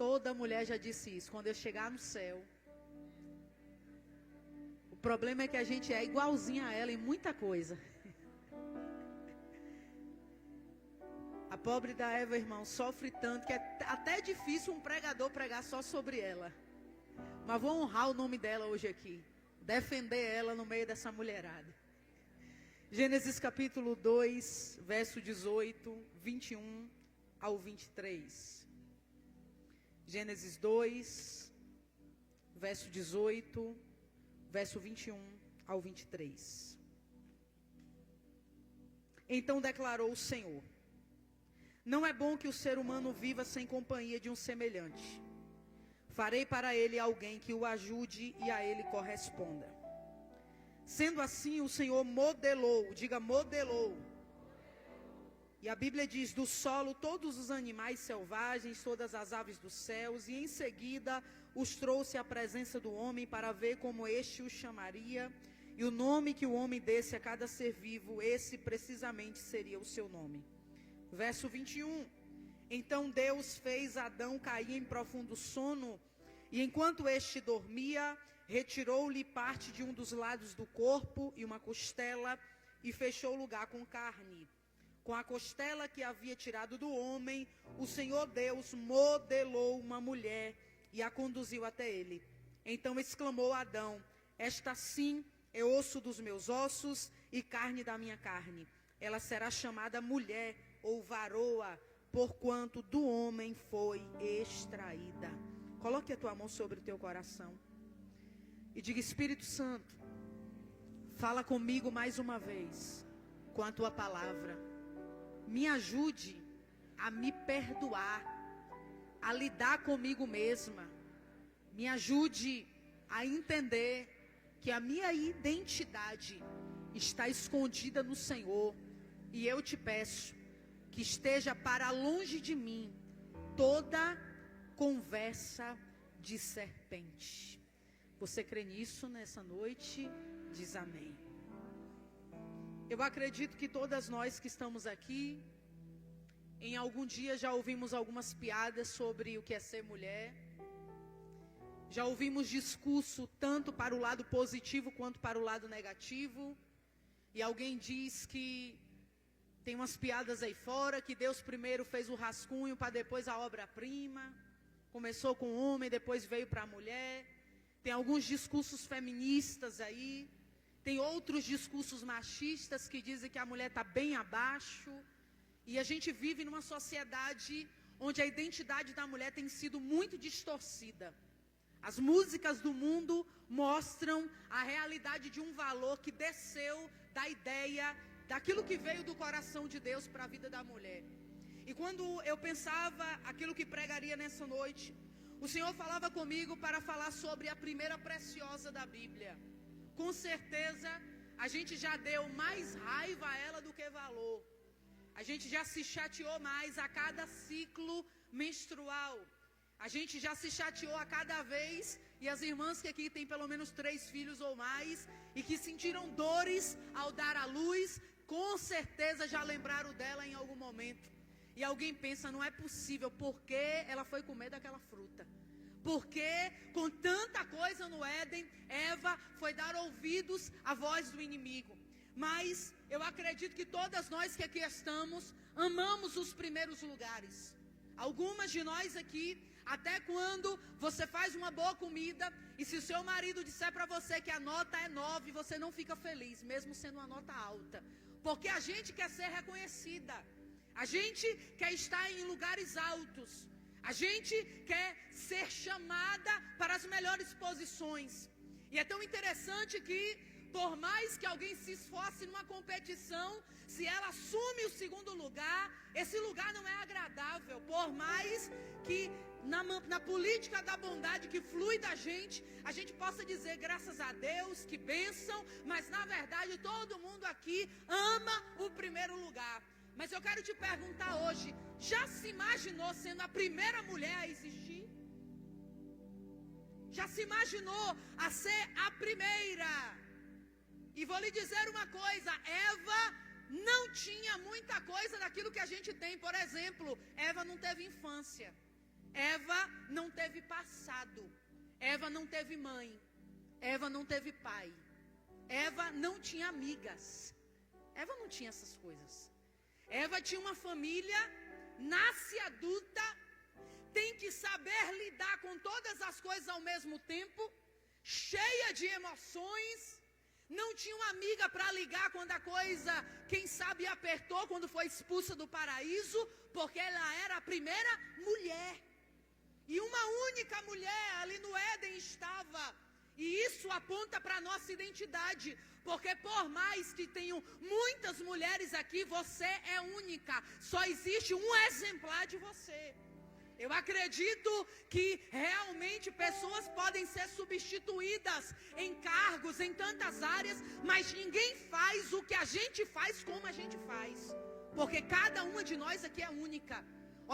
Toda mulher já disse isso. Quando eu chegar no céu, o problema é que a gente é igualzinha a ela em muita coisa. A pobre da Eva, irmão, sofre tanto que é até difícil um pregador pregar só sobre ela. Mas vou honrar o nome dela hoje aqui. Defender ela no meio dessa mulherada. Gênesis capítulo 2, verso 18, 21 ao 23. Gênesis 2, verso 18, verso 21 ao 23. Então declarou o Senhor: não é bom que o ser humano viva sem companhia de um semelhante. Farei para ele alguém que o ajude e a ele corresponda. Sendo assim, o Senhor modelou, diga modelou. E a Bíblia diz, do solo todos os animais selvagens, todas as aves dos céus, e em seguida os trouxe à presença do homem para ver como este os chamaria, e o nome que o homem desse a cada ser vivo, esse precisamente seria o seu nome. Verso 21, então Deus fez Adão cair em profundo sono, e enquanto este dormia, retirou-lhe parte de um dos lados do corpo e uma costela, e fechou o lugar com carne. Com a costela que havia tirado do homem, o Senhor Deus modelou uma mulher e a conduziu até ele. Então exclamou Adão: esta sim é osso dos meus ossos e carne da minha carne. Ela será chamada mulher ou varoa, porquanto do homem foi extraída. Coloque a tua mão sobre o teu coração e diga: Espírito Santo, fala comigo mais uma vez com a tua palavra. Me ajude a me perdoar, a lidar comigo mesma. Me ajude a entender que a minha identidade está escondida no Senhor. E eu te peço que esteja para longe de mim toda conversa de serpente. Você crê nisso nessa noite? Diz amém. Eu acredito que todas nós que estamos aqui, em algum dia já ouvimos algumas piadas sobre o que é ser mulher. Já ouvimos discurso tanto para o lado positivo quanto para o lado negativo. E alguém diz que tem umas piadas aí fora, que Deus primeiro fez o rascunho para depois a obra-prima. Começou com o homem, depois veio para a mulher. Tem alguns discursos feministas aí. Tem outros discursos machistas que dizem que a mulher está bem abaixo. E a gente vive numa sociedade onde a identidade da mulher tem sido muito distorcida. As músicas do mundo mostram a realidade de um valor que desceu da ideia, daquilo que veio do coração de Deus para a vida da mulher. E quando eu pensava aquilo que pregaria nessa noite, o Senhor falava comigo para falar sobre a primeira preciosa da Bíblia. Com certeza, a gente já deu mais raiva a ela do que valor. A gente já se chateou mais a cada ciclo menstrual. A gente já se chateou a cada vez. E as irmãs que aqui têm pelo menos 3 filhos ou mais, e que sentiram dores ao dar à luz, com certeza já lembraram dela em algum momento. E alguém pensa, não é possível, porque ela foi comer daquela fruta. Porque com tanta coisa no Éden, Eva foi dar ouvidos à voz do inimigo. Mas eu acredito que todas nós que aqui estamos, amamos os primeiros lugares. Algumas de nós aqui, até quando você faz uma boa comida, e se o seu marido disser para você que a nota é 9, você não fica feliz, mesmo sendo uma nota alta. Porque a gente quer ser reconhecida. A gente quer estar em lugares altos. A gente quer ser chamada para as melhores posições. E é tão interessante que, por mais que alguém se esforce numa competição, se ela assume o segundo lugar, esse lugar não é agradável. Por mais que na política da bondade que flui da gente, a gente possa dizer graças a Deus, que bênção, mas na verdade todo mundo aqui ama o primeiro lugar. Mas eu quero te perguntar hoje, já se imaginou sendo a primeira mulher a existir? Já se imaginou a ser a primeira? E vou lhe dizer uma coisa, Eva não tinha muita coisa daquilo que a gente tem. Por exemplo, Eva não teve infância. Eva não teve passado. Eva não teve mãe. Eva não teve pai. Eva não tinha amigas. Eva não tinha essas coisas. Eva tinha uma família, nasce adulta, tem que saber lidar com todas as coisas ao mesmo tempo, cheia de emoções. Não tinha uma amiga para ligar quando a coisa, quem sabe, apertou, quando foi expulsa do paraíso, porque ela era a primeira mulher. E uma única mulher ali no Éden estava. E isso aponta para a nossa identidade. Porque por mais que tenham muitas mulheres aqui, você é única. Só existe um exemplar de você. Eu acredito que realmente pessoas podem ser substituídas em cargos, em tantas áreas, mas ninguém faz o que a gente faz como a gente faz. Porque cada uma de nós aqui é única.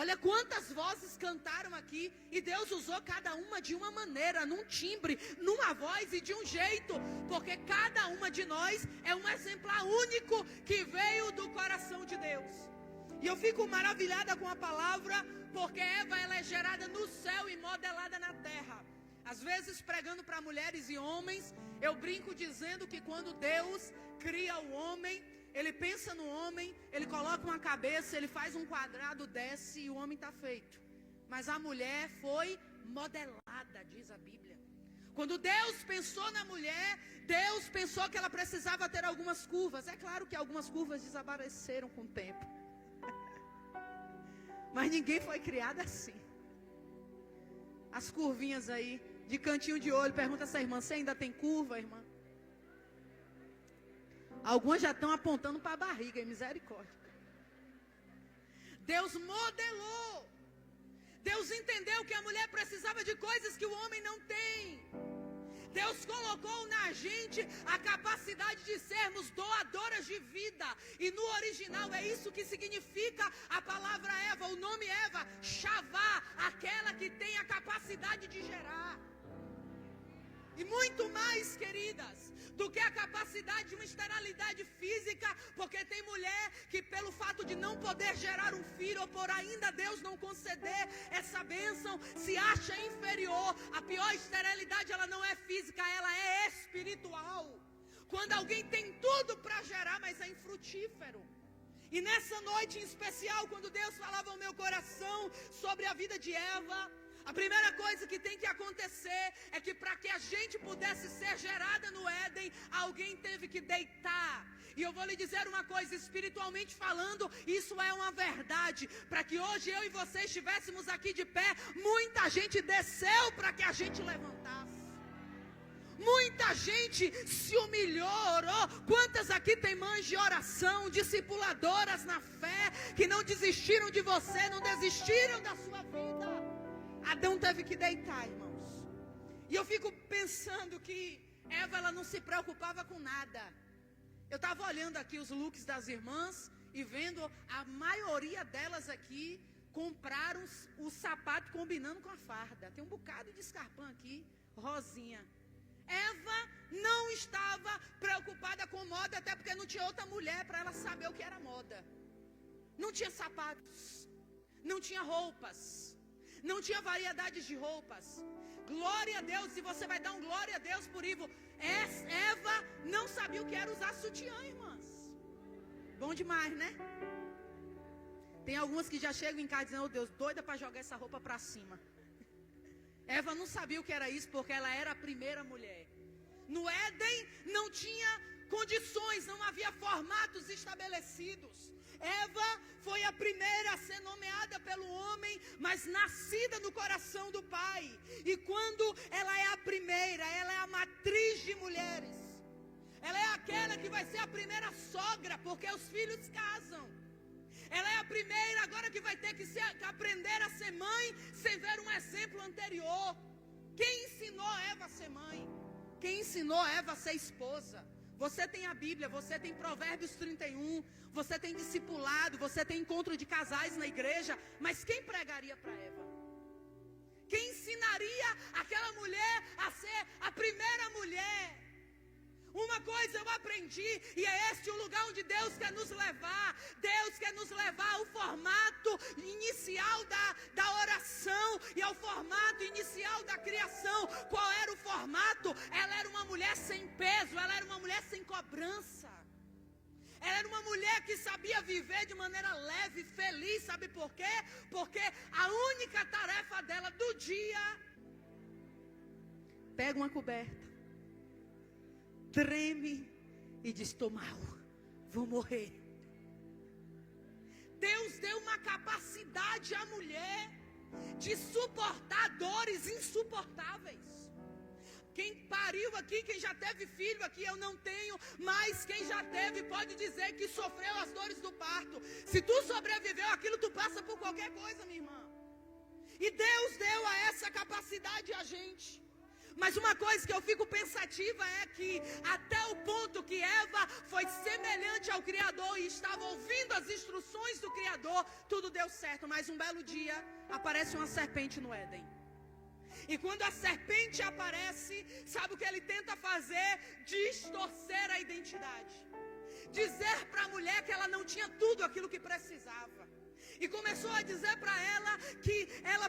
Olha quantas vozes cantaram aqui e Deus usou cada uma de uma maneira, num timbre, numa voz e de um jeito. Porque cada uma de nós é um exemplar único que veio do coração de Deus. E eu fico maravilhada com a palavra, porque Eva ela é gerada no céu e modelada na terra. Às vezes pregando para mulheres e homens, eu brinco dizendo que quando Deus cria o homem, Ele pensa no homem, Ele coloca uma cabeça, Ele faz um quadrado, desce e o homem está feito. Mas a mulher foi modelada, diz a Bíblia. Quando Deus pensou na mulher, Deus pensou que ela precisava ter algumas curvas. É claro que algumas curvas desapareceram com o tempo. Mas ninguém foi criado assim. As curvinhas aí, de cantinho de olho. Pergunta essa irmã, você ainda tem curva, irmã? Algumas já estão apontando para a barriga, misericórdia. Deus modelou. Deus entendeu que a mulher precisava de coisas que o homem não tem. Deus colocou na gente a capacidade de sermos doadoras de vida. E no original é isso que significa a palavra Eva, o nome Eva, Shavá, aquela que tem a capacidade de gerar. E muito mais, queridas, do que a capacidade de uma esterilidade física, porque tem mulher que pelo fato de não poder gerar um filho, ou por ainda Deus não conceder essa bênção, se acha inferior. A pior esterilidade, ela não é física, ela é espiritual. Quando alguém tem tudo para gerar, mas é infrutífero. E nessa noite em especial, quando Deus falava ao meu coração sobre a vida de Eva, a primeira coisa que tem que acontecer é que para que a gente pudesse ser gerada no Éden, alguém teve que deitar. E eu vou lhe dizer uma coisa, espiritualmente falando, isso é uma verdade. Para que hoje eu e você estivéssemos aqui de pé, muita gente desceu para que a gente levantasse. Muita gente se humilhou, orou. Quantas aqui tem mães de oração, discipuladoras na fé, que não desistiram de você, não desistiram da sua vida? Adão teve que deitar, irmãos. E eu fico pensando que Eva ela não se preocupava com nada. Eu estava olhando aqui os looks das irmãs e vendo a maioria delas aqui compraram o sapato combinando com a farda. Tem um bocado de escarpão aqui, rosinha. Eva não estava preocupada com moda, até porque não tinha outra mulher para ela saber o que era moda. Não tinha sapatos, não tinha roupas, não tinha variedades de roupas. Glória a Deus, e você vai dar um glória a Deus por Ivo. Eva não sabia o que era usar sutiã, irmãs. Bom demais, né? Tem algumas que já chegam em casa dizendo, oh Deus, doida para jogar essa roupa para cima. Eva não sabia o que era isso, porque ela era a primeira mulher. No Éden não tinha condições, não havia formatos estabelecidos. Eva foi a primeira a ser nomeada pelo homem, mas nascida no coração do Pai. E quando ela é a primeira, ela é a matriz de mulheres. Ela é aquela que vai ser a primeira sogra, porque os filhos casam. Ela é a primeira agora que vai ter que aprender a ser mãe, sem ver um exemplo anterior. Quem ensinou Eva a ser mãe? Quem ensinou Eva a ser esposa? Você tem a Bíblia, você tem Provérbios 31, você tem discipulado, você tem encontro de casais na igreja, mas quem pregaria para Eva? Quem ensinaria aquela mulher a ser a primeira mulher? Uma coisa eu aprendi, e é este o lugar onde Deus quer nos levar. Deus quer nos levar ao formato inicial da oração. da criação, qual era o formato? Ela era uma mulher sem peso, ela era uma mulher sem cobrança. Ela era uma mulher que sabia viver de maneira leve, feliz, sabe por quê? Porque a única tarefa dela do dia, pega uma coberta, treme e diz: estou mal, vou morrer. Deus deu uma capacidade à mulher de suportar dores insuportáveis. Quem pariu aqui, quem já teve filho aqui, eu não tenho, mas quem já teve pode dizer que sofreu as dores do parto. Se tu sobreviveu aquilo, tu passa por qualquer coisa, minha irmã. E Deus deu a essa capacidade a gente. Mas uma coisa que eu fico pensativa é que até o ponto que Eva foi semelhante ao Criador e estava ouvindo as instruções do Criador, tudo deu certo. Mas um belo dia aparece uma serpente no Éden. E quando a serpente aparece, sabe o que ele tenta fazer? Distorcer a identidade. Dizer para a mulher que ela não tinha tudo aquilo que precisava. E começou a dizer para ela que ela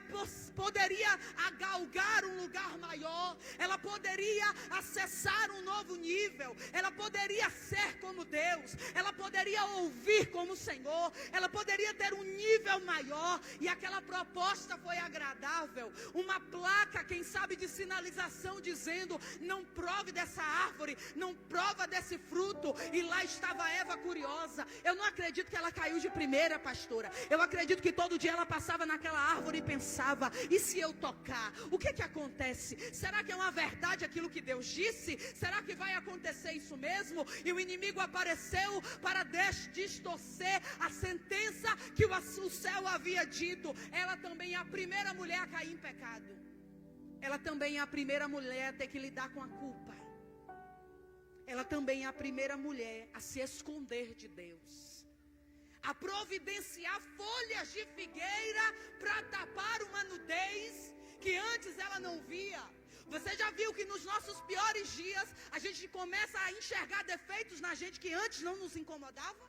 poderia galgar um lugar maior, ela poderia acessar um novo nível, ela poderia ser como Deus, ela poderia ouvir como o Senhor, ela poderia ter um nível maior. E aquela proposta foi agradável, uma placa, quem sabe, de sinalização dizendo: não prove dessa árvore, não prova desse fruto. E lá estava Eva curiosa. Eu não acredito que ela caiu de primeira, pastora. Eu acredito que todo dia ela passava naquela árvore e pensava: e se eu tocar? O que acontece? Será que é uma verdade aquilo que Deus disse? Será que vai acontecer isso mesmo? E o inimigo apareceu para distorcer a sentença que o céu havia dito. Ela também é a primeira mulher a cair em pecado. Ela também é a primeira mulher a ter que lidar com a culpa. Ela também é a primeira mulher a se esconder de Deus, a providenciar folhas de figueira para tapar uma nudez que antes ela não via. Você já viu que nos nossos piores dias a gente começa a enxergar defeitos na gente que antes não nos incomodava?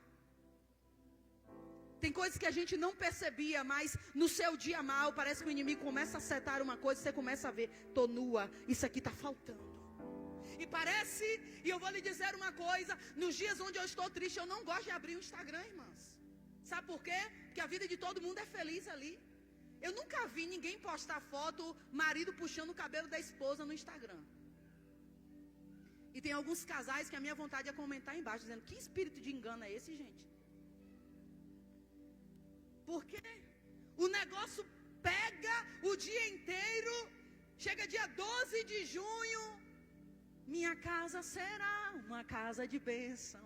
Tem coisas que a gente não percebia, mas no seu dia mal parece que o inimigo começa a acertar uma coisa e você começa a ver: tô nua, isso aqui está faltando. E parece, e eu vou lhe dizer uma coisa, nos dias onde eu estou triste, eu não gosto de abrir o Instagram, irmãs. Sabe por quê? Porque a vida de todo mundo é feliz ali. Eu nunca vi ninguém postar foto, marido puxando o cabelo da esposa no Instagram. E tem alguns casais que a minha vontade é comentar embaixo, dizendo: que espírito de engano é esse, gente? Porque o negócio pega o dia inteiro, chega dia 12 de junho, minha casa será uma casa de bênção.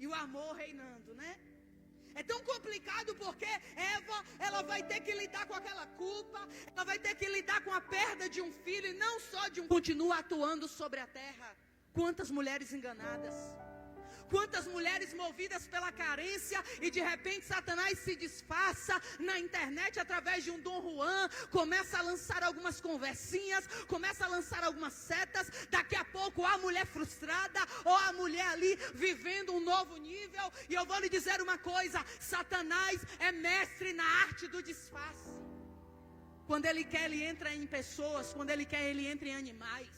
E o amor reinando, né? É tão complicado porque Eva, ela vai ter que lidar com aquela culpa, ela vai ter que lidar com a perda de um filho, e não só de um. Continua atuando sobre a terra. Quantas mulheres enganadas, quantas mulheres movidas pela carência, e de repente Satanás se disfarça na internet através de um Dom Juan, começa a lançar algumas conversinhas, começa a lançar algumas setas. Daqui a pouco a mulher frustrada, ou a mulher ali vivendo um novo nível. E eu vou lhe dizer uma coisa: Satanás é mestre na arte do disfarce. Quando ele quer, ele entra em pessoas. Quando ele quer, ele entra em animais.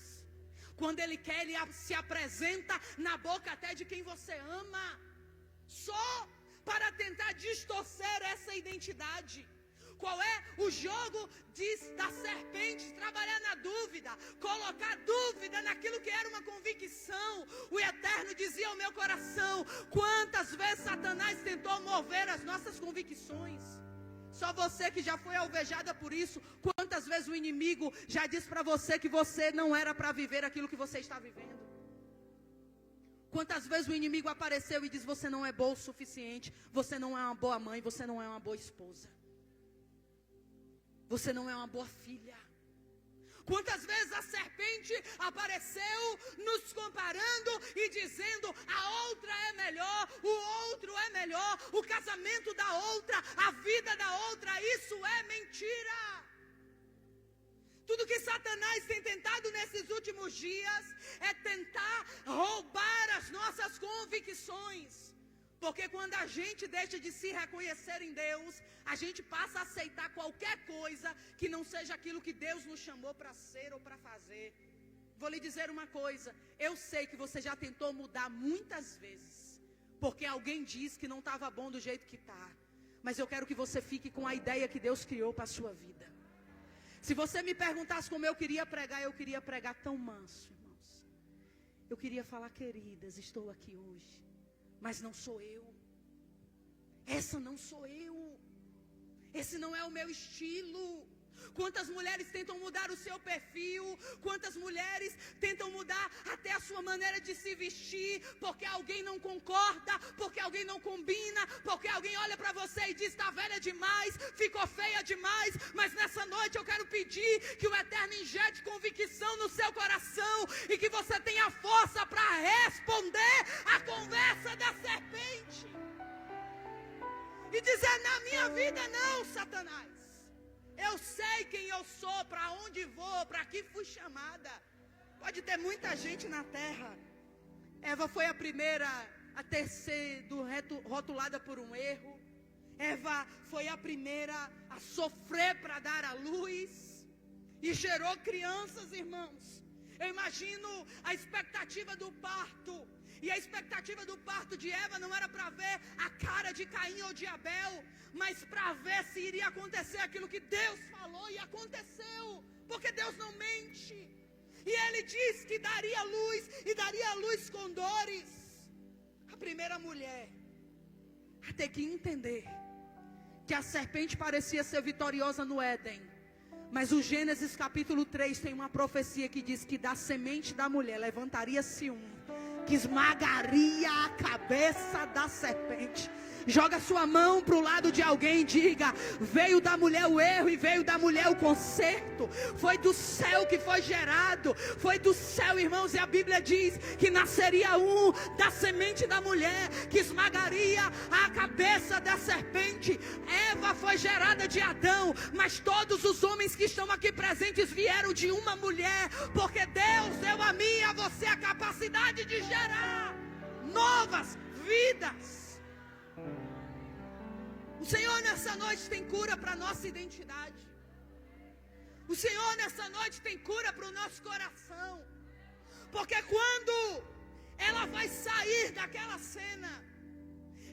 Quando ele quer, ele se apresenta na boca até de quem você ama, só para tentar distorcer essa identidade. Qual é o jogo da serpente? Trabalhar na dúvida, colocar dúvida naquilo que era uma convicção. O Eterno dizia ao meu coração: quantas vezes Satanás tentou mover as nossas convicções? Só você que já foi alvejada por isso. Quantas vezes o inimigo já disse para você que você não era para viver aquilo que você está vivendo? Quantas vezes o inimigo apareceu e disse: você não é boa o suficiente, você não é uma boa mãe, você não é uma boa esposa, você não é uma boa filha. Quantas vezes a serpente apareceu nos comparando e dizendo: a outra é melhor, o outro é melhor, o casamento da outra, a vida da outra. Isso é mentira. Tudo que Satanás tem tentado nesses últimos dias é tentar roubar as nossas convicções. Porque quando a gente deixa de se reconhecer em Deus, a gente passa a aceitar qualquer coisa que não seja aquilo que Deus nos chamou para ser ou para fazer. Vou lhe dizer uma coisa, eu sei que você já tentou mudar muitas vezes, porque alguém disse que não estava bom do jeito que está. Mas eu quero que você fique com a ideia que Deus criou para a sua vida. Se você me perguntasse como eu queria pregar tão manso, irmãos. Eu queria falar, queridas, estou aqui hoje, mas não sou eu. Essa não sou eu. Esse não é o meu estilo. Quantas mulheres tentam mudar o seu perfil, quantas mulheres tentam mudar até a sua maneira de se vestir, porque alguém não concorda, porque alguém não combina, porque alguém olha para você e diz, está velha demais, ficou feia demais. Mas nessa noite eu quero pedir que o Eterno injete convicção no seu coração e que você tenha força para responder a conversa da serpente e dizer, na minha vida não, Satanás. Eu sei quem eu sou, para onde vou, para que fui chamada. Pode ter muita gente na terra. Eva foi a primeira a ter sido rotulada por um erro. Eva foi a primeira a sofrer para dar à luz. E gerou crianças, irmãos. Eu imagino a expectativa do parto. E a expectativa do parto de Eva não era para ver a cara de Caim ou de Abel, mas para ver se iria acontecer aquilo que Deus falou, e aconteceu, porque Deus não mente. E Ele disse que daria luz, e daria luz com dores. A primeira mulher a ter que entender que a serpente parecia ser vitoriosa no Éden, mas o Gênesis capítulo 3 tem uma profecia que diz que da semente da mulher levantaria-se um que esmagaria a cabeça da serpente. Joga sua mão para o lado de alguém e diga, veio da mulher o erro e veio da mulher o conserto. Foi do céu que foi gerado, foi do céu, irmãos, e a Bíblia diz que nasceria um da semente da mulher que esmagaria a cabeça da serpente. Eva foi gerada de Adão, mas todos os homens que estão aqui presentes vieram de uma mulher, porque Deus deu a mim e a você a capacidade de gerar novas vidas. O Senhor nessa noite tem cura para a nossa identidade. O Senhor nessa noite tem cura para o nosso coração. Porque quando ela vai sair daquela cena,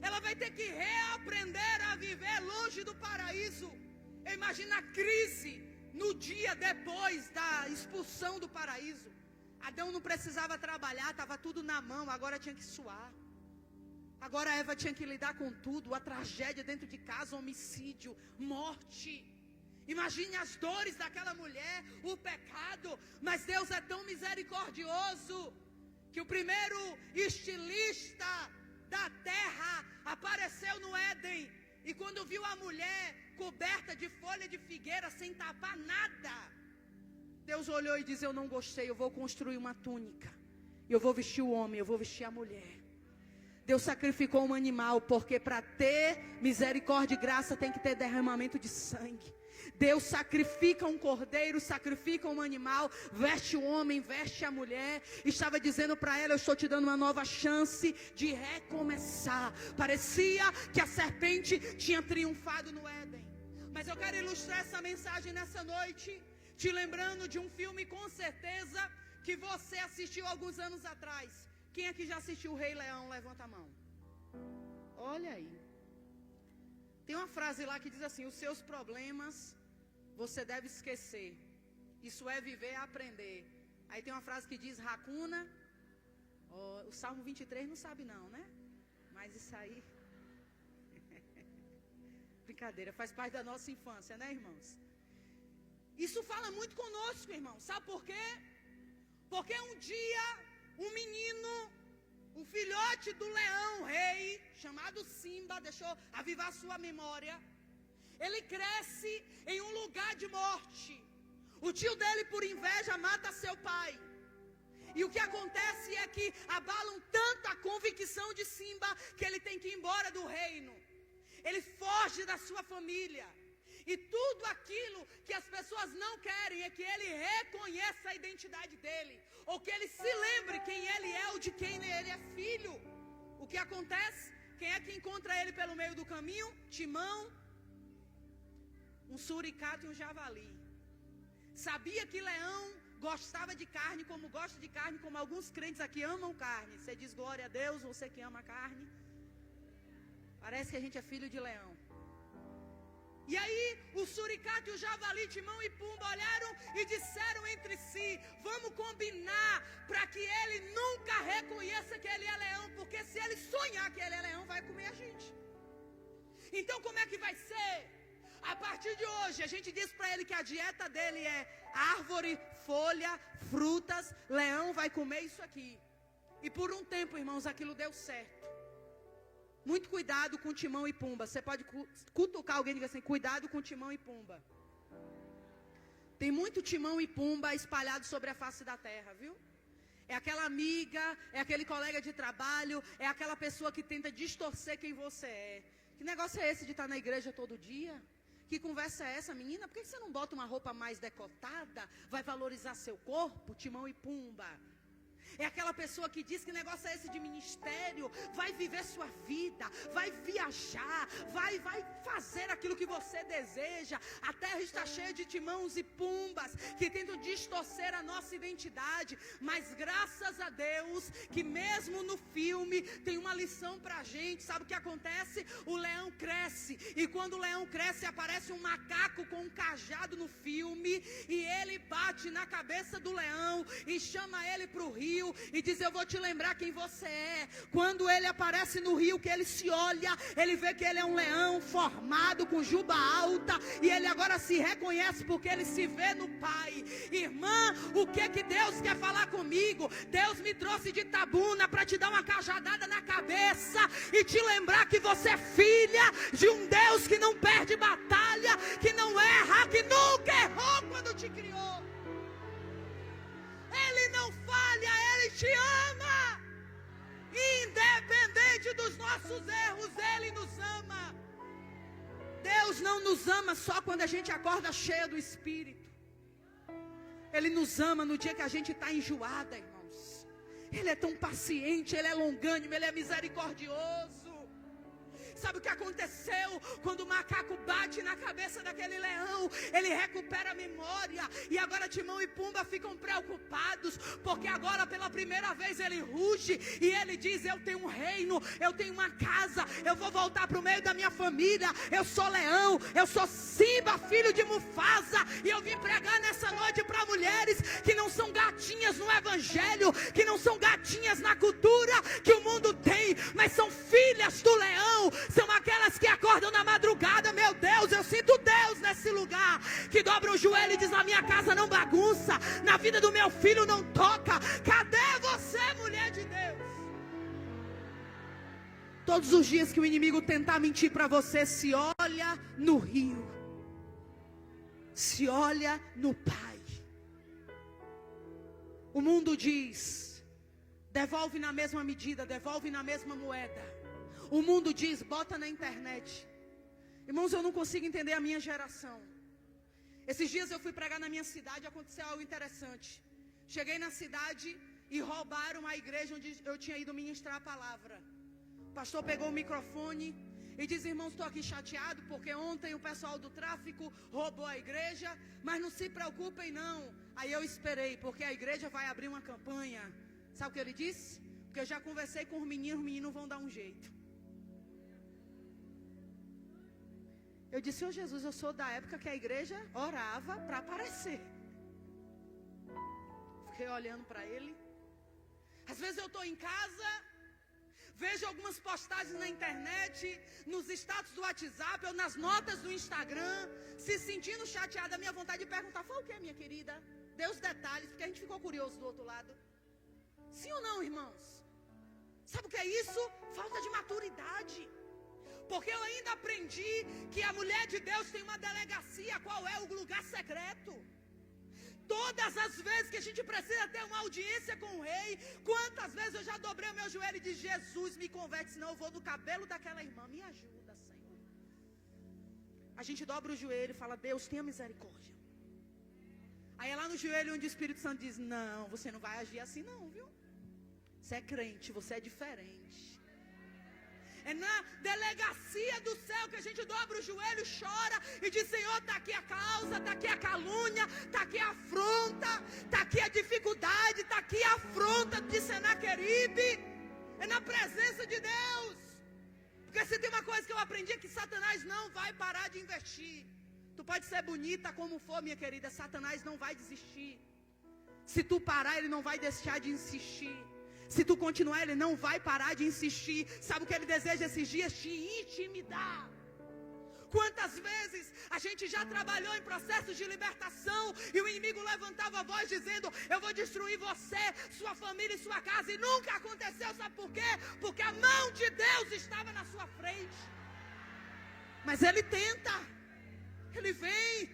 ela vai ter que reaprender a viver longe do paraíso. Eu imagino a crise no dia depois da expulsão do paraíso. Adão não precisava trabalhar, estava tudo na mão, agora tinha que suar. Agora a Eva tinha que lidar com tudo, a tragédia dentro de casa, homicídio, morte. Imagine as dores daquela mulher, o pecado. Mas Deus é tão misericordioso que o primeiro estilista da terra apareceu no Éden. E quando viu a mulher coberta de folha de figueira, sem tapar nada, Deus olhou e disse, eu não gostei, eu vou construir uma túnica. Eu vou vestir o homem, eu vou vestir a mulher. Deus sacrificou um animal, porque para ter misericórdia e graça tem que ter derramamento de sangue. Deus sacrifica um cordeiro, sacrifica um animal, veste o homem, veste a mulher. Estava dizendo para ela, eu estou te dando uma nova chance de recomeçar. Parecia que a serpente tinha triunfado no Éden. Mas eu quero ilustrar essa mensagem nessa noite, te lembrando de um filme com certeza que você assistiu alguns anos atrás. Quem aqui já assistiu o Rei Leão? Levanta a mão. Olha aí. Tem uma frase lá que diz assim, os seus problemas você deve esquecer. Isso é viver e aprender. Aí tem uma frase que diz, Hakuna. O Salmo 23 não sabe não, né? Mas isso aí... Brincadeira, faz parte da nossa infância, né, irmãos? Isso fala muito conosco, irmão. Sabe por quê? Porque um dia, um menino, um filhote do leão, rei, chamado Simba, deixou avivar sua memória. Ele cresce em um lugar de morte. O tio dele, por inveja, mata seu pai. E o que acontece é que abalam tanto a convicção de Simba que ele tem que ir embora do reino. Ele foge da sua família. E tudo aquilo que as pessoas não querem é que ele reconheça a identidade dele, ou que ele se lembre quem ele é ou de quem ele é filho. O que acontece? quem é que encontra ele pelo meio do caminho? Timão, um suricato e um javali. Sabia que leão gostava de carne, como gosta de carne, como alguns crentes aqui amam carne. Você diz glória a Deus, você que ama carne. Parece que a gente é filho de leão. E aí, o suricato e o javali, Timão e Pumba, olharam e disseram entre si: vamos combinar para que ele nunca reconheça que ele é leão, porque se ele sonhar que ele é leão, vai comer a gente. Então, como é que vai ser? A partir de hoje, a gente diz para ele que a dieta dele é árvore, folha, frutas, leão vai comer isso aqui. E por um tempo, irmãos, aquilo deu certo. Muito cuidado com Timão e Pumba. Você pode cutucar alguém e dizer assim: cuidado com Timão e Pumba. Tem muito Timão e Pumba espalhado sobre a face da terra, viu? É aquela amiga, é aquele colega de trabalho, é aquela pessoa que tenta distorcer quem você é. Que negócio é esse de estar na igreja todo dia? Que conversa é essa, menina? Por que você não bota uma roupa mais decotada? Vai valorizar seu corpo? Timão e Pumba. É aquela pessoa que diz: que negócio é esse de ministério? Vai viver sua vida, vai viajar, vai fazer aquilo que você deseja. A terra está cheia de timãos e pumbas que tentam distorcer a nossa identidade. Mas graças a Deus que mesmo no filme tem uma lição pra gente. Sabe o que acontece? O leão cresce, e quando o leão cresce aparece um macaco com um cajado no filme, e ele bate na cabeça do leão e chama ele pro rio e diz: eu vou te lembrar quem você é. Quando ele aparece no rio, que ele se olha, ele vê que ele é um leão formado com juba alta, e ele agora se reconhece porque ele se vê no Pai. Irmã, o que Deus quer falar comigo? Deus me trouxe de Tabuna para te dar uma cajadada na cabeça e te lembrar que você é filha de um Deus que não perde batalha, que não erra, que nunca errou quando te criou. Ele não falha, Ele te ama. Independente dos nossos erros, Ele nos ama. Deus não nos ama só quando a gente acorda cheia do Espírito. Ele nos ama no dia que a gente está enjoada, irmãos. Ele é tão paciente, Ele é longânimo, Ele é misericordioso. Sabe o que aconteceu? Quando o macaco bate na cabeça daquele leão, ele recupera a memória. E agora Timão e Pumba ficam preocupados, porque agora pela primeira vez ele ruge e ele diz: eu tenho um reino, eu tenho uma casa, eu vou voltar para o meio da minha família. Eu sou leão, eu sou Simba, filho de Mufasa. E eu vim pregar nessa noite para mulheres que não são gatinhas no evangelho, que não são gatinhas na cultura que o mundo tem, mas são filhas do leão. São aquelas que acordam na madrugada. Meu Deus, eu sinto Deus nesse lugar, que dobra o joelho e diz: na minha casa não bagunça, na vida do meu filho não toca. Cadê você, mulher de Deus? Todos os dias que o inimigo tentar mentir para você, se olha no rio, se olha no Pai. O mundo diz: devolve na mesma medida, devolve na mesma moeda. O mundo diz: bota na internet. Irmãos, eu não consigo entender a minha geração. Esses dias eu fui pregar na minha cidade, aconteceu algo interessante. Cheguei na cidade e roubaram a igreja onde eu tinha ido ministrar a palavra. O pastor pegou o microfone e disse: irmãos, estou aqui chateado porque ontem o pessoal do tráfico roubou a igreja, mas não se preocupem não. Aí eu esperei, porque a igreja vai abrir uma campanha. Sabe o que ele disse? Porque eu já conversei com os meninos vão dar um jeito. Eu disse: ô Jesus, eu sou da época que a igreja orava para aparecer. Fiquei olhando para ele. Às vezes eu estou em casa, vejo algumas postagens na internet, nos status do WhatsApp ou nas notas do Instagram, se sentindo chateada. A minha vontade de perguntar: foi o que, minha querida? Dê os detalhes, porque a gente ficou curioso do outro lado. Sim ou não, irmãos? Sabe o que é isso? Falta de maturidade. Porque eu ainda aprendi que a mulher de Deus tem uma delegacia. Qual é o lugar secreto? Todas as vezes que a gente precisa ter uma audiência com o rei, quantas vezes eu já dobrei o meu joelho e disse: Jesus, me converte, senão eu vou no cabelo daquela irmã. Me ajuda, Senhor. A gente dobra o joelho e fala: Deus, tenha misericórdia. Aí é lá no joelho onde o Espírito Santo diz: não, você não vai agir assim não, viu? Você é crente, você é diferente. É na delegacia do céu que a gente dobra o joelho e chora e diz: Senhor, está aqui a causa, está aqui a calúnia, está aqui a afronta, está aqui a dificuldade, está aqui a afronta de Senaqueribe. É na presença de Deus. Porque se tem uma coisa que eu aprendi é que Satanás não vai parar de investir. Tu pode ser bonita como for, minha querida, Satanás não vai desistir. Se tu parar, ele não vai deixar de insistir. Se tu continuar, ele não vai parar de insistir. Sabe o que ele deseja esses dias? Te intimidar. Quantas vezes a gente já trabalhou em processos de libertação e o inimigo levantava a voz dizendo: eu vou destruir você, sua família e sua casa. E nunca aconteceu, sabe por quê? Porque a mão de Deus estava na sua frente. Mas ele tenta, ele vem.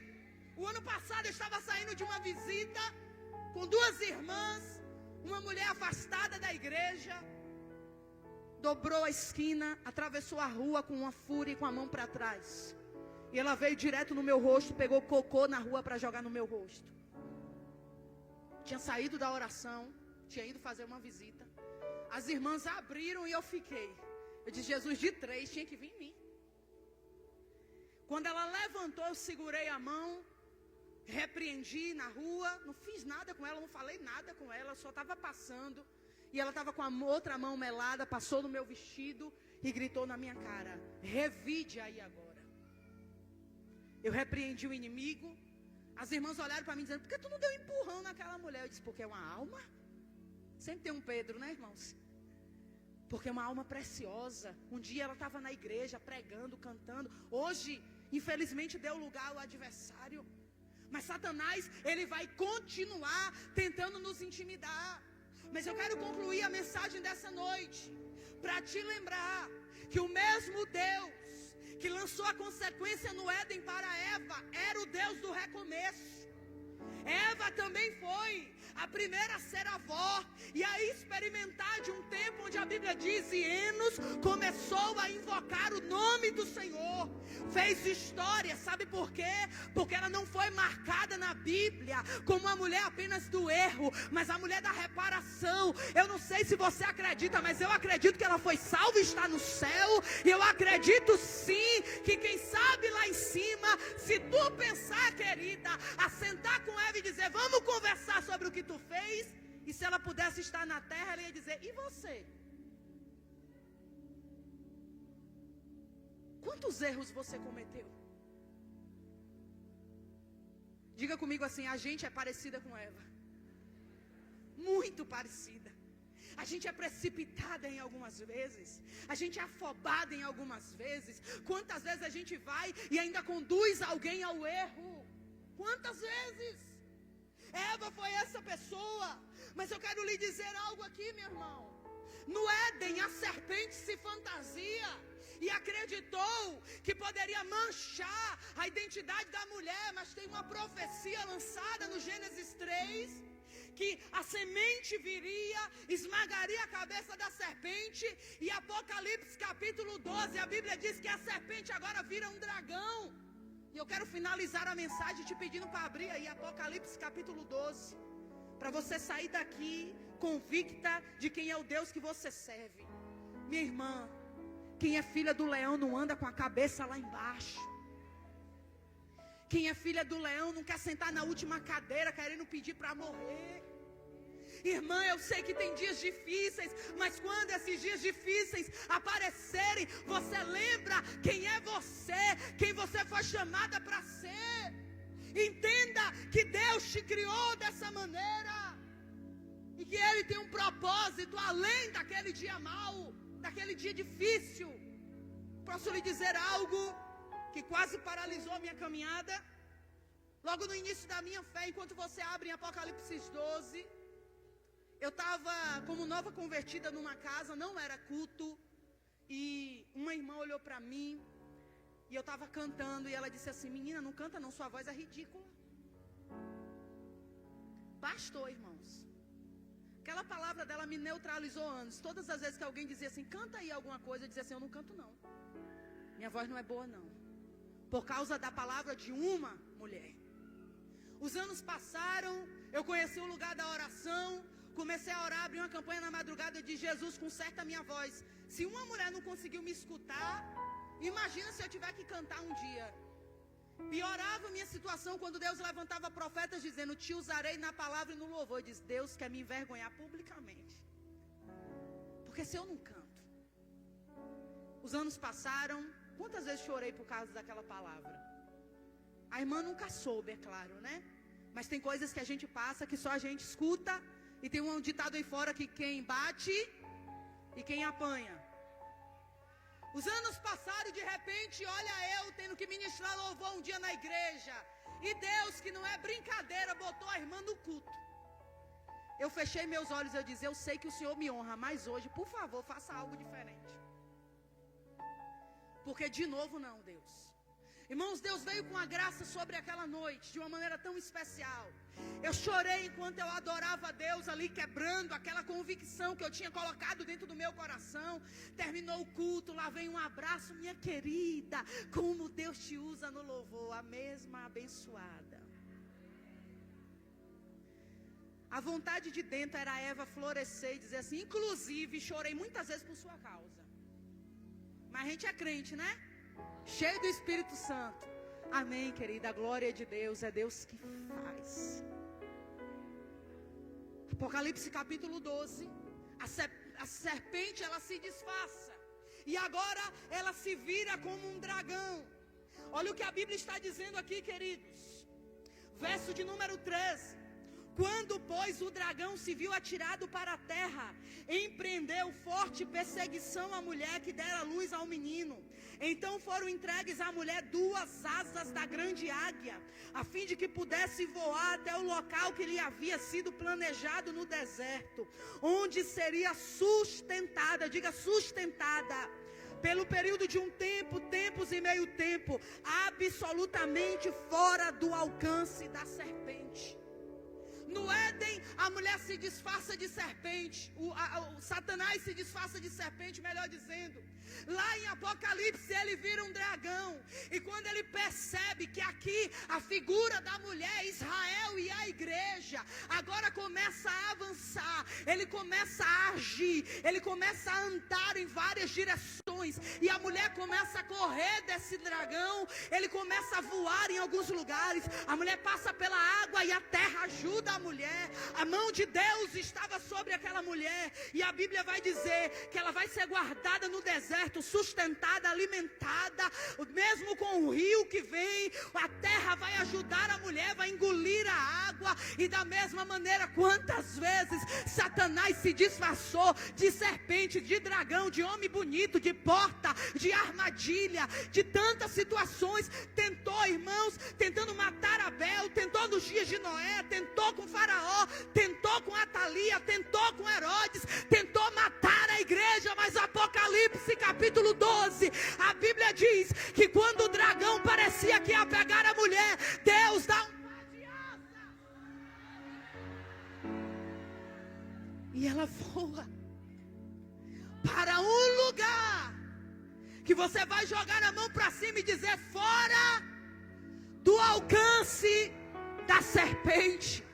O ano passado eu estava saindo de uma visita com 2 irmãs, uma mulher afastada da igreja, dobrou a esquina, atravessou a rua com uma fúria e com a mão para trás. E ela veio direto no meu rosto, pegou cocô na rua para jogar no meu rosto. Tinha saído da oração, tinha ido fazer uma visita. As irmãs abriram e eu fiquei. Eu disse: Jesus, de 3 tinha que vir em mim. Quando ela levantou, eu segurei a mão, repreendi na rua, não fiz nada com ela, não falei nada com ela, só estava passando. E ela estava com a outra mão melada, passou no meu vestido e gritou na minha cara: revide aí agora. Eu repreendi o inimigo. As irmãs olharam para mim dizendo: por que tu não deu um empurrão naquela mulher? Eu disse: porque é uma alma. Sempre tem um Pedro, né, irmãos? Porque é uma alma preciosa. Um dia ela estava na igreja pregando, cantando. Hoje, infelizmente, deu lugar ao adversário. Mas Satanás, ele vai continuar tentando nos intimidar. Mas eu quero concluir a mensagem dessa noite para te lembrar que o mesmo Deus que lançou a consequência no Éden para Eva era o Deus do recomeço. Eva também foi a primeira a ser avó e a experimentar de um tempo onde a Bíblia diz: e Enos começou a invocar o nome do Senhor. Fez história, sabe por quê? Porque ela não foi marcada na Bíblia como a mulher apenas do erro, mas a mulher da reparação. Eu não sei se você acredita, mas eu acredito que ela foi salva e está no céu. E eu acredito sim que quem sabe lá em cima, se tu pensar, querida, a sentar com Eva e dizer: vamos conversar sobre o que tu fez, e se ela pudesse estar na terra, ela ia dizer: e você? Quantos erros você cometeu? Diga comigo assim: a gente é parecida com Eva. Muito parecida. A gente é precipitada em algumas vezes. A gente é afobada em algumas vezes. Quantas vezes a gente vai e ainda conduz alguém ao erro? Quantas vezes? Eva foi essa pessoa. Mas eu quero lhe dizer algo aqui, meu irmão. No Éden, a serpente se fantasia e acreditou que poderia manchar a identidade da mulher. Mas tem uma profecia lançada no Gênesis 3, que a semente viria, esmagaria a cabeça da serpente. E Apocalipse capítulo 12, a Bíblia diz que a serpente agora vira um dragão. E eu quero finalizar a mensagem te pedindo para abrir aí Apocalipse capítulo 12, para você sair daqui convicta de quem é o Deus que você serve. Minha irmã, quem é filha do leão não anda com a cabeça lá embaixo. Quem é filha do leão não quer sentar na última cadeira querendo pedir para morrer. Irmã, eu sei que tem dias difíceis, mas quando esses dias difíceis aparecerem, você lembra quem é você, quem você foi chamada para ser. Entenda que Deus te criou dessa maneira e que Ele tem um propósito além daquele dia mau, daquele dia difícil. Posso lhe dizer algo que quase paralisou a minha caminhada? Logo no início da minha fé, enquanto você abre em Apocalipse 12, eu estava como nova convertida numa casa, não era culto, e uma irmã olhou para mim, e eu estava cantando, e ela disse assim: menina, não canta não, sua voz é ridícula. Bastou, irmãos. Aquela palavra dela me neutralizou anos. Todas as vezes que alguém dizia assim: canta aí alguma coisa, eu dizia assim: eu não canto não, minha voz não é boa não. Por causa da palavra de uma mulher. Os anos passaram, eu conheci o lugar da oração, comecei a orar, abri uma campanha na madrugada de Jesus, conserta a minha voz. Se uma mulher não conseguiu me escutar, imagina se eu tiver que cantar um dia. Piorava a minha situação quando Deus levantava profetas dizendo: te usarei na palavra e no louvor. Eu disse: Deus quer me envergonhar publicamente, porque se eu não canto. Os anos passaram. Quantas vezes chorei por causa daquela palavra? A irmã nunca soube, é claro, né? Mas tem coisas que a gente passa que só a gente escuta. E tem um ditado aí fora que quem bate e quem apanha. Os anos passaram e de repente, olha eu tendo que ministrar louvor um dia na igreja. E Deus, que não é brincadeira, botou a irmã no culto. Eu fechei meus olhos e eu disse: eu sei que o Senhor me honra, mas hoje, por favor, faça algo diferente. Porque de novo não, Deus. Irmãos, Deus veio com a graça sobre aquela noite, de uma maneira tão especial. Eu chorei enquanto eu adorava a Deus ali, quebrando aquela convicção que eu tinha colocado dentro do meu coração. Terminou o culto, lá vem um abraço: minha querida, como Deus te usa no louvor, a mesma abençoada. A vontade de dentro era Eva florescer e dizer assim: inclusive chorei muitas vezes por sua causa. Mas a gente é crente, né? Cheio do Espírito Santo. Amém, querida. A glória de Deus, é Deus que faz. Apocalipse capítulo 12. A serpente, ela se disfarça. E agora ela se vira como um dragão. Olha o que a Bíblia está dizendo aqui, queridos. Verso de número 13. Quando, pois, o dragão se viu atirado para a terra, empreendeu forte perseguição à mulher que dera luz ao menino. Então foram entregues à mulher 2 asas da grande águia, a fim de que pudesse voar até o local que lhe havia sido planejado no deserto, onde seria sustentada, diga sustentada, pelo período de um tempo, tempos e meio tempo, absolutamente fora do alcance da serpente. No Éden, a mulher se disfarça de serpente, o Satanás se disfarça de serpente, melhor dizendo. Lá em Apocalipse ele vira um dragão. E quando ele percebe que aqui a figura da mulher, Israel e a igreja, agora começa a avançar, ele começa a agir, ele começa a andar em várias direções, e a mulher começa a correr desse dragão, ele começa a voar em alguns lugares, a mulher passa pela água e a terra ajuda a mulher. A mão de Deus estava sobre aquela mulher, e a Bíblia vai dizer que ela vai ser guardada no deserto, sustentada, alimentada, mesmo com o rio que vem, a terra vai ajudar a mulher, vai engolir a água. E da mesma maneira, quantas vezes Satanás se disfarçou de serpente, de dragão, de homem bonito, de porta, de armadilha, de tantas situações, tentou, irmãos, tentando matar Abel, tentou nos dias de Noé, tentou com Faraó, tentou com Atalia, tentou com Herodes, tentou matar a igreja. Mas Apocalipse capítulo 12, a Bíblia diz que quando o dragão parecia que ia pegar a mulher, Deus dá um par de asa e ela voa para um lugar que você vai jogar a mão para cima e dizer: fora do alcance da serpente.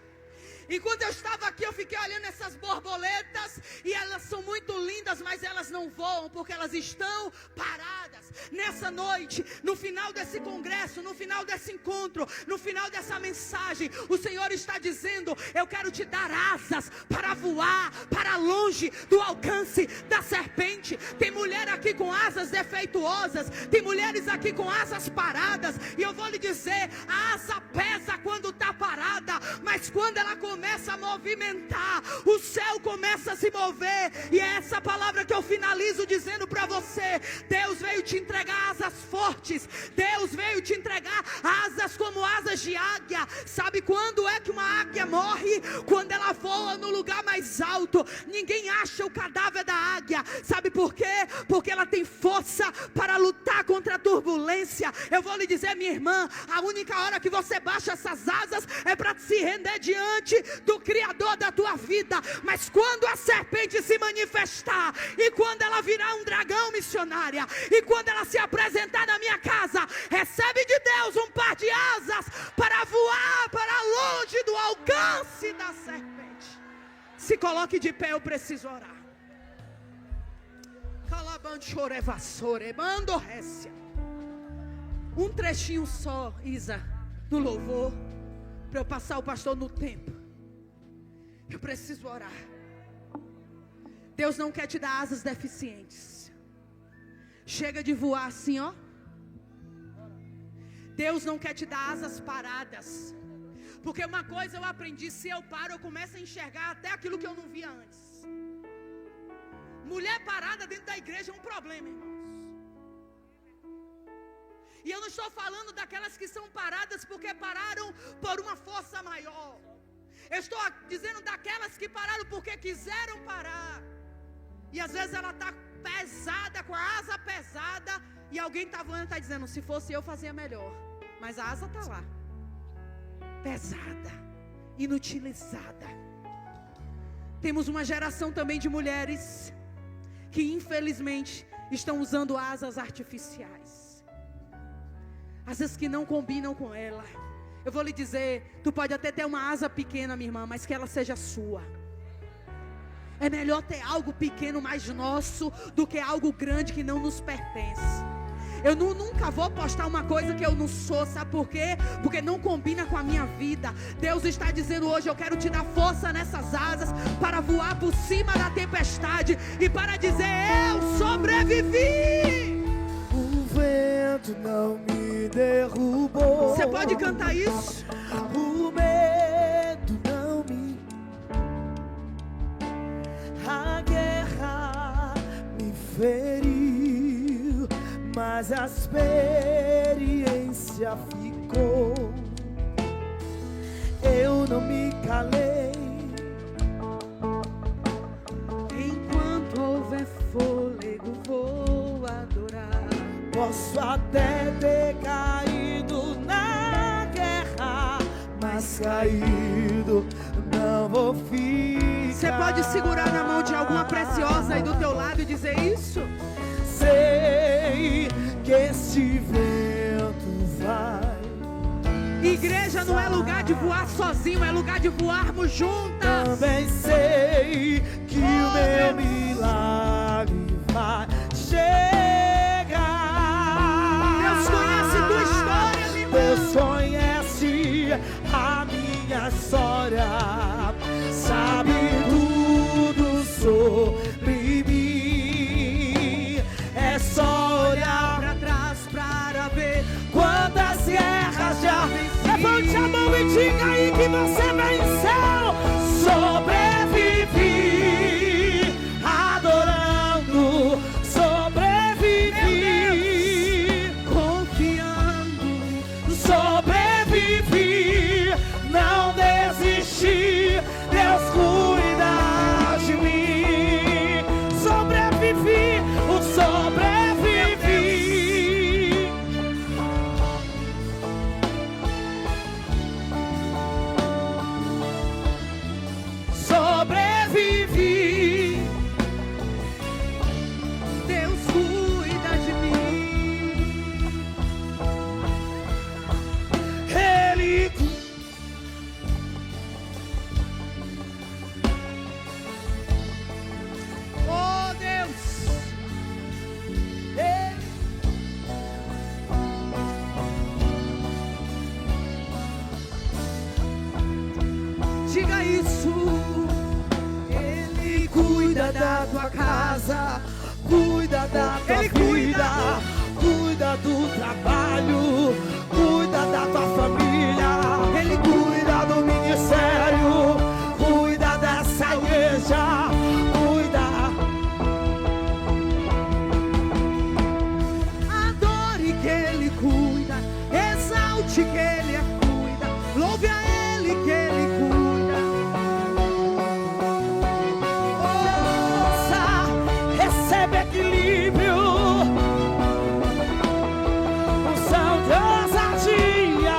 Enquanto eu estava aqui, eu fiquei olhando essas borboletas, e elas são muito lindas, mas elas não voam, porque elas estão paradas. Nessa noite, no final desse congresso, no final desse encontro, no final dessa mensagem, o Senhor está dizendo: eu quero te dar asas para voar para longe do alcance da serpente. Tem mulher aqui com asas defeituosas, tem mulheres aqui com asas paradas, e eu vou lhe dizer: a asa pesa quando está parada, mas quando ela começa a movimentar, o céu começa a se mover. E é essa palavra que eu finalizo dizendo para você: Deus veio te entregar asas fortes, Deus veio te entregar asas como asas de águia. Sabe quando é que uma águia morre? Quando ela voa no lugar mais alto, ninguém acha o cadáver da águia. Sabe por quê? Porque ela tem força para lutar contra a turbulência. Eu vou lhe dizer, minha irmã, a única hora que você baixa essas asas é para se render diante do Criador da tua vida. Mas quando a serpente se manifestar, e quando ela virar um dragão, missionária, e quando ela se apresentar na minha casa, recebe de Deus um par de asas para voar para longe do alcance da serpente. Se coloque de pé, eu preciso orar. Um trechinho só, Isa, do louvor, para eu passar o pastor no tempo. Eu preciso orar. Deus não quer te dar asas deficientes. Chega de voar assim, ó. Deus não quer te dar asas paradas. Porque uma coisa eu aprendi: se eu paro, eu começo a enxergar até aquilo que eu não via antes. Mulher parada dentro da igreja é um problema, irmãos. E eu não estou falando daquelas que são paradas porque pararam por uma força maior. Eu estou dizendo daquelas que pararam porque quiseram parar. E às vezes ela está pesada, com a asa pesada, e alguém está voando e está dizendo: se fosse eu, fazia melhor. Mas a asa está lá, pesada, inutilizada. Temos uma geração também de mulheres que infelizmente estão usando asas artificiais, asas que não combinam com ela. Eu vou lhe dizer, tu pode até ter uma asa pequena, minha irmã, mas que ela seja sua. É melhor ter algo pequeno, mais nosso, do que algo grande que não nos pertence. Eu nunca vou postar uma coisa que eu não sou, sabe por quê? Porque não combina com a minha vida. Deus está dizendo hoje: eu quero te dar força nessas asas para voar por cima da tempestade e para dizer: eu sobrevivi. O vento não me derrubou. Você pode cantar isso? O medo não me... A guerra me feriu, mas a experiência ficou. Eu não me calei. Enquanto houver fôlego, vou adorar. Posso até ter caído na guerra, mas caído não vou ficar. Você pode segurar na mão de alguma preciosa aí do teu lado e dizer isso? Sei que este vento vai. Igreja não é lugar de voar sozinho, é lugar de voarmos juntas. Também sei que o meu milagre vai chegar. Deus conhece tua história, meu irmão. Deus conhece a minha história. Sabe tudo sobre mim. É só olhar Pra trás para ver quantas guerras já venci. Levante a mão e diga aí que você venceu. Sobrevivi, adorando. Sobrevivi, confiando. sobrevivi, não desisti. Deus cuida de mim. Sobrevivi, sobrevivi. Sobrevivi. Deus cuida de mim. Ele Oh Deus, diga isso. Ele cuida da tua casa, cuida da tua Ele vida, cuida do trabalho, cuida da tua família, Ele cuida do ministério, cuida dessa igreja, cuida. Adore que Ele cuida, exalte que Ele cuida, louve a Ele que Ele cuida. Ouça, recebe equilíbrio, unção de ousadia.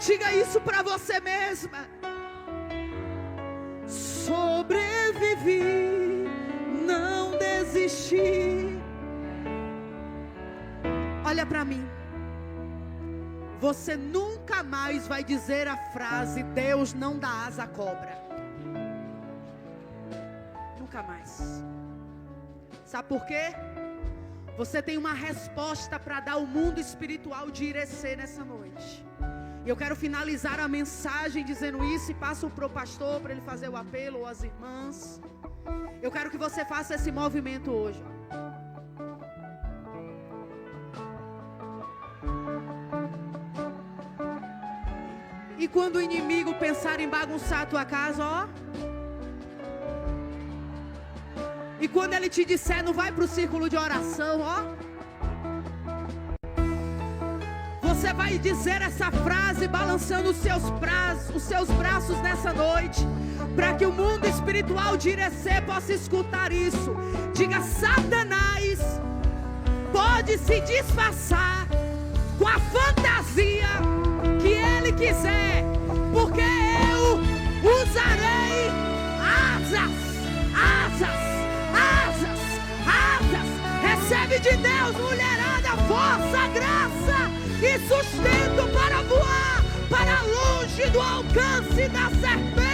Diga isso para você mesma. Sobrevivi, não desisti. Olha para mim. Você nunca mais vai dizer a frase: Deus não dá asa à cobra. Nunca mais. Sabe por quê? Você tem uma resposta para dar ao mundo espiritual de Irecê nessa noite. E eu quero finalizar a mensagem dizendo isso, e passo para o pastor para ele fazer o apelo, ou as irmãs. Eu quero que você faça esse movimento hoje. E quando o inimigo pensar em bagunçar a tua casa, ó. E quando ele te disser, não vai para o círculo de oração, ó. Você vai dizer essa frase balançando os seus braços nessa noite, para que o mundo espiritual de Irecê possa escutar isso. Diga: Satanás pode se disfarçar com a fantasia que ele quiser, porque eu usarei asas. Recebe de Deus, mulherada, força, graça e sustento para voar para longe do alcance da serpente.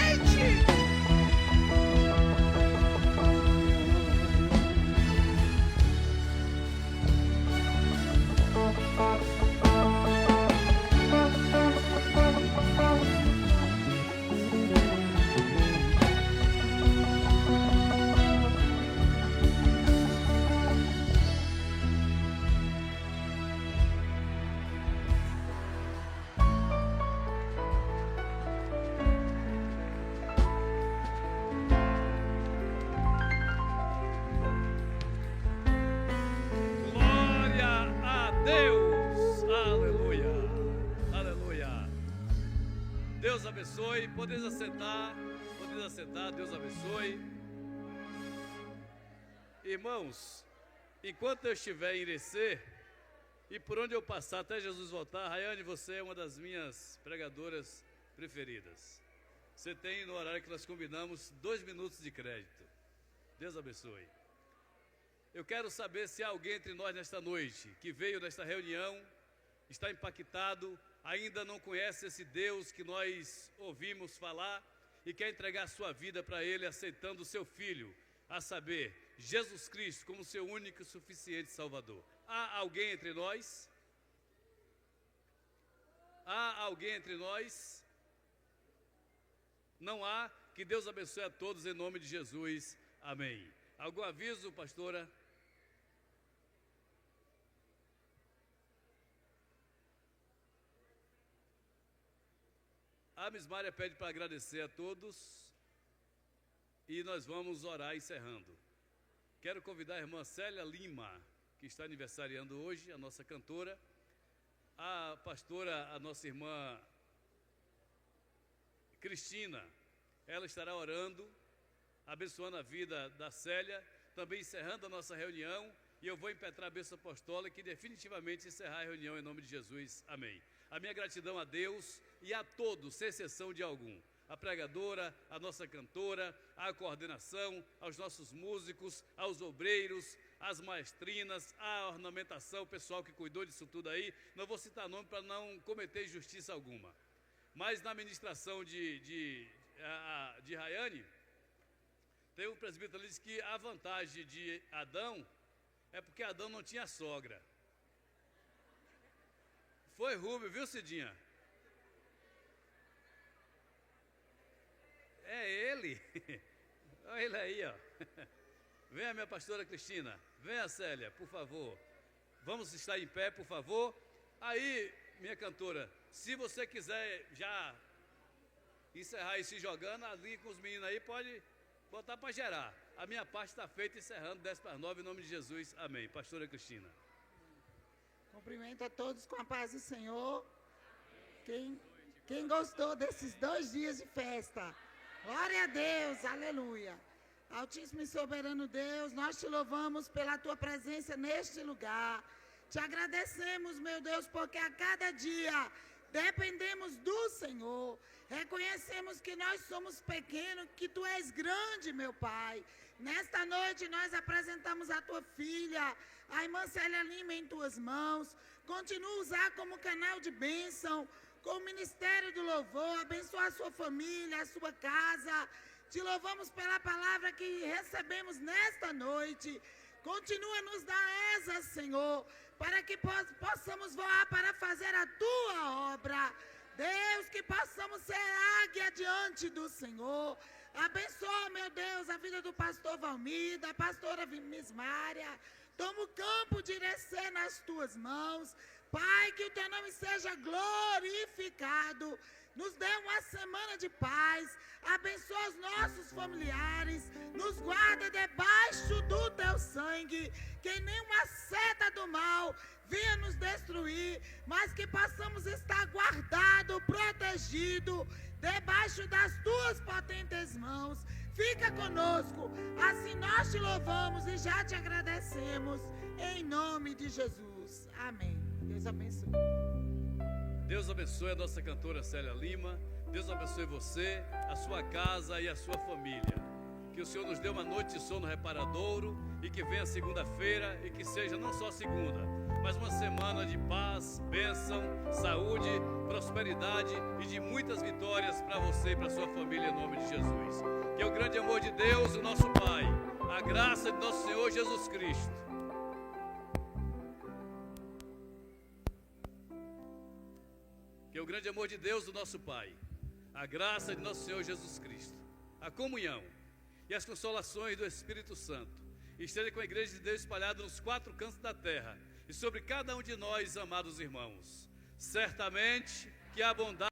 Podeis assentar, Deus abençoe. Irmãos, enquanto eu estiver em Irecê, e por onde eu passar até Jesus voltar, Rayane, você é uma das minhas pregadoras preferidas. Você tem, no horário que nós combinamos, 2 minutos de crédito. Deus abençoe. Eu quero saber se há alguém entre nós nesta noite, que veio nesta reunião, está impactado, ainda não conhece esse Deus que nós ouvimos falar e quer entregar a sua vida para Ele, aceitando o seu Filho, a saber, Jesus Cristo como seu único e suficiente Salvador. Há alguém entre nós? Há alguém entre nós? Não há? Que Deus abençoe a todos em nome de Jesus. Amém. Algum aviso, pastora? A Miss Mária pede para agradecer a todos e nós vamos orar encerrando. Quero convidar a irmã Célia Lima, que está aniversariando hoje, a nossa cantora, a pastora, a nossa irmã Cristina. Ela estará orando, abençoando a vida da Célia, também encerrando a nossa reunião, e eu vou impetrar a bênção apostólica e definitivamente encerrar a reunião em nome de Jesus. Amém. A minha gratidão a Deus e a todos, sem exceção de algum. A pregadora, a nossa cantora, a coordenação, aos nossos músicos, aos obreiros, às maestrinas, a ornamentação, o pessoal que cuidou disso tudo aí. Não vou citar nome para não cometer injustiça alguma. Mas na ministração de Rayane, tem um presbítero ali que diz que a vantagem de Adão é porque Adão não tinha sogra. Foi Rubio, viu, Cidinha? É ele. Olha ele aí, ó. Venha, minha pastora Cristina. Venha, Célia, por favor. Vamos estar em pé, por favor. Aí, minha cantora, se você quiser já encerrar e se jogando, ali com os meninos aí, pode botar para gerar. A minha parte está feita, encerrando 10:09, em nome de Jesus. Amém. Pastora Cristina. Cumprimento a todos com a paz do Senhor. Quem gostou desses 2 dias de festa? Glória a Deus, aleluia. Altíssimo e soberano Deus, nós te louvamos pela tua presença neste lugar. Te agradecemos, meu Deus, porque a cada dia Dependemos do Senhor. Reconhecemos que nós somos pequenos, que Tu és grande, meu Pai. Nesta noite nós apresentamos a Tua filha, a irmã Célia Lima, em Tuas mãos. Continua a usar como canal de bênção, com o ministério do louvor, abençoa a sua família, a sua casa. Te louvamos pela palavra que recebemos nesta noite. Continua a nos dar asas, Senhor, para que possamos voar para fazer a Tua obra. Deus, que possamos ser águia diante do Senhor. Abençoa, meu Deus, a vida do pastor Valmir, da pastora Mismária. Toma o campo de Irecê nas Tuas mãos. Pai, que o Teu nome seja glorificado. Nos dê uma semana de paz. Abençoa os nossos familiares. Nos guarda debaixo do Teu sangue. Que nenhuma seta do mal venha nos destruir, mas que possamos estar guardados, protegidos, debaixo das Tuas potentes mãos. Fica conosco, assim nós Te louvamos e já Te agradecemos, em nome de Jesus. Amém. Deus abençoe. Deus abençoe a nossa cantora Célia Lima. Deus abençoe você, a sua casa e a sua família. Que o Senhor nos dê uma noite de sono reparadouro e que venha segunda-feira e que seja não só segunda, mas uma semana de paz, bênção, saúde, prosperidade e de muitas vitórias para você e para sua família, em nome de Jesus. Que é o grande amor de Deus, o nosso Pai, a graça de nosso Senhor Jesus Cristo. Que é o grande amor de Deus, o nosso Pai, a graça de nosso Senhor Jesus Cristo, a comunhão e as consolações do Espírito Santo esteja com a Igreja de Deus espalhada nos 4 cantos da terra e sobre cada um de nós, amados irmãos. Certamente que a bondade